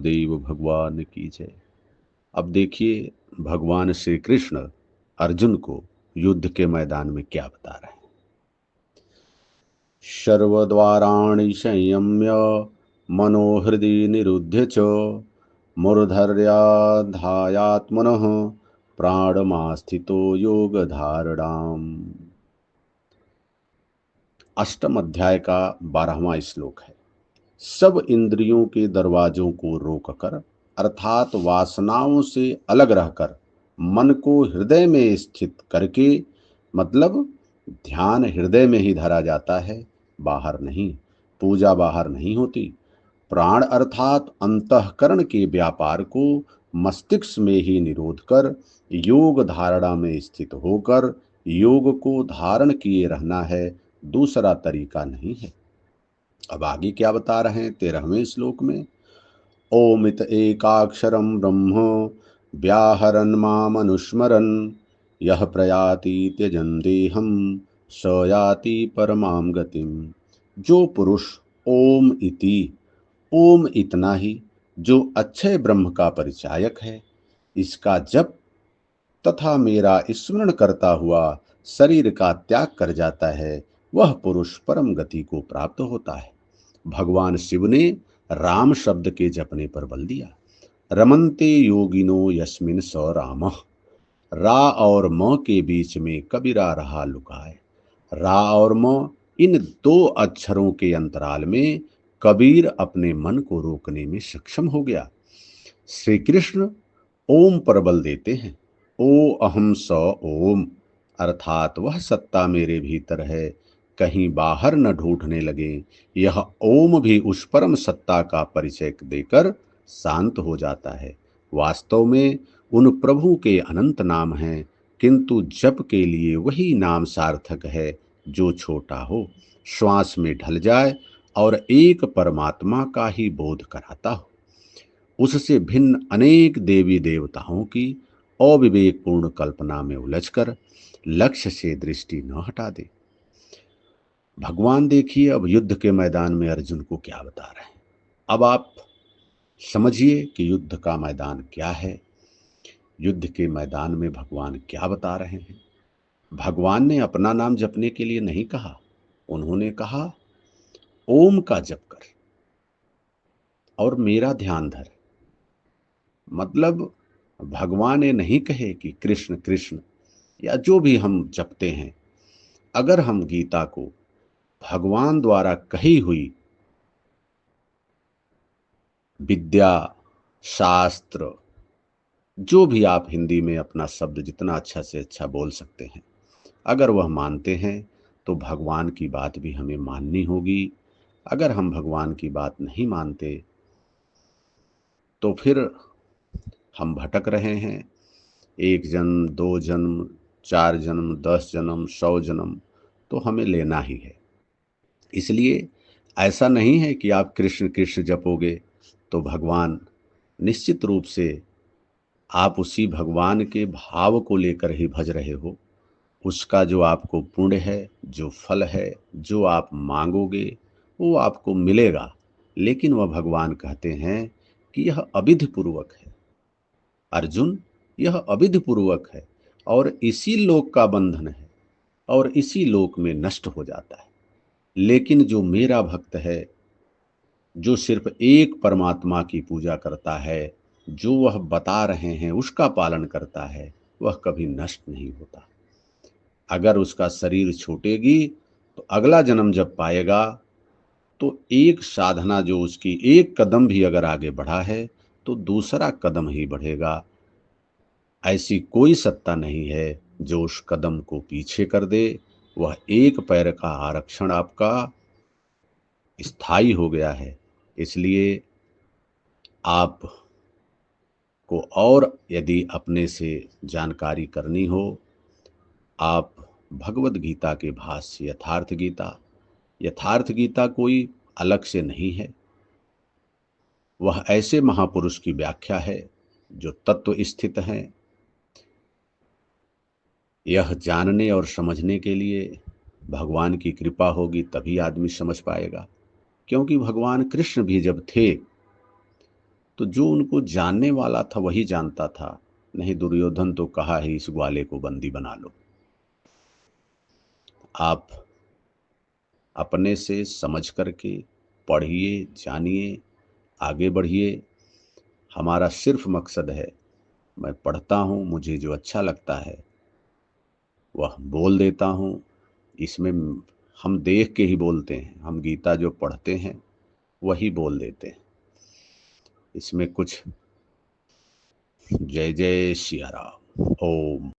सुखदेव भगवान की जय। अब देखिए भगवान श्री कृष्ण अर्जुन को युद्ध के मैदान में क्या बता रहे हैं। सर्वद्वाराणि संयम्य मनोहृदि निरुध्य च मूर्धर्याधायात्मनः प्राणमास्थितो योग धारणाम। अष्टम अध्याय का 12वां श्लोक है। सब इंद्रियों के दरवाजों को रोककर अर्थात वासनाओं से अलग रहकर मन को हृदय में स्थित करके, मतलब ध्यान हृदय में ही धरा जाता है, बाहर नहीं। पूजा बाहर नहीं होती। प्राण अर्थात अंतःकरण के व्यापार को मस्तिष्क में ही निरोध कर योग धारणा में स्थित होकर योग को धारण किए रहना है, दूसरा तरीका नहीं है। अब आगे क्या बता रहे हैं 13वें श्लोक में। ओमित एकाक्षरम ब्रह्म व्याहरन् मामनुस्मरन् यह प्रयाति त्यजन् देहं स याति परमां गतिम। जो पुरुष ओम इति, ओम इतना ही, जो अक्षय ब्रह्म का परिचायक है, इसका जप तथा मेरा स्मरण करता हुआ शरीर का त्याग कर जाता है, वह पुरुष परम गति को प्राप्त होता है। भगवान शिव ने राम शब्द के जपने पर बल दिया। रमन्ते योगिनो यस्मिन स रामः। रा और म के बीच में कबीरा रहा लुकाए। रा और म, इन दो अक्षरों के अंतराल में कबीर अपने मन को रोकने में सक्षम हो गया। श्री कृष्ण ओम पर बल देते हैं। ओ अहम स ओम, अर्थात वह सत्ता मेरे भीतर है, कहीं बाहर न ढूंढने लगे। यह ओम भी उस परम सत्ता का परिचय देकर शांत हो जाता है। वास्तव में उन प्रभु के अनंत नाम हैं, किंतु जप के लिए वही नाम सार्थक है जो छोटा हो, श्वास में ढल जाए और एक परमात्मा का ही बोध कराता हो। उससे भिन्न अनेक देवी देवताओं की अविवेकपूर्ण कल्पना में उलझकर लक्ष्य से दृष्टि न हटा दे। भगवान देखिए अब युद्ध के मैदान में अर्जुन को क्या बता रहे हैं। अब आप समझिए कि युद्ध का मैदान क्या है। युद्ध के मैदान में भगवान क्या बता रहे हैं। भगवान ने अपना नाम जपने के लिए नहीं कहा, उन्होंने कहा ओम का जप कर और मेरा ध्यान धर। मतलब भगवान ये नहीं कहे कि कृष्ण कृष्ण या जो भी हम जपते हैं, अगर हम गीता को भगवान द्वारा कही हुई विद्या, शास्त्र, जो भी आप हिंदी में अपना शब्द जितना अच्छा से अच्छा बोल सकते हैं, अगर वह मानते हैं तो भगवान की बात भी हमें माननी होगी। अगर हम भगवान की बात नहीं मानते तो फिर हम भटक रहे हैं। एक जन्म, दो जन्म, 4 जन्म, 10 जन्म, 100 जन्म तो हमें लेना ही है। इसलिए ऐसा नहीं है कि आप कृष्ण कृष्ण जपोगे तो भगवान, निश्चित रूप से आप उसी भगवान के भाव को लेकर ही भज रहे हो। उसका जो आपको पुण्य है, जो फल है, जो आप मांगोगे वो आपको मिलेगा। लेकिन वह भगवान कहते हैं कि यह अविधि पूर्वक है अर्जुन, यह अविधि पूर्वक है और इसी लोक का बंधन है और इसी लोक में नष्ट हो जाता है। लेकिन जो मेरा भक्त है, जो सिर्फ एक परमात्मा की पूजा करता है, जो वह बता रहे हैं उसका पालन करता है, वह कभी नष्ट नहीं होता। अगर उसका शरीर छूटेगी तो अगला जन्म जब पाएगा तो एक साधना जो उसकी एक कदम भी अगर आगे बढ़ा है तो दूसरा कदम ही बढ़ेगा। ऐसी कोई सत्ता नहीं है जो उस कदम को पीछे कर दे। वह एक पैर का आरक्षण आपका स्थायी हो गया है। इसलिए आप को और यदि अपने से जानकारी करनी हो, आप भगवत गीता के भाष्य यथार्थ गीता कोई अलग से नहीं है। वह ऐसे महापुरुष की व्याख्या है जो तत्व स्थित हैं। यह जानने और समझने के लिए भगवान की कृपा होगी तभी आदमी समझ पाएगा। क्योंकि भगवान कृष्ण भी जब थे तो जो उनको जानने वाला था वही जानता था, नहीं दुर्योधन तो कहा है इस ग्वाले को बंदी बना लो। आप अपने से समझ करके पढ़िए, जानिए, आगे बढ़िए। हमारा सिर्फ मकसद है, मैं पढ़ता हूँ, मुझे जो अच्छा लगता है वह बोल देता हूँ। इसमें हम देख के ही बोलते हैं, हम गीता जो पढ़ते हैं वही बोल देते हैं। इसमें कुछ जय जय सिया राम। ओम।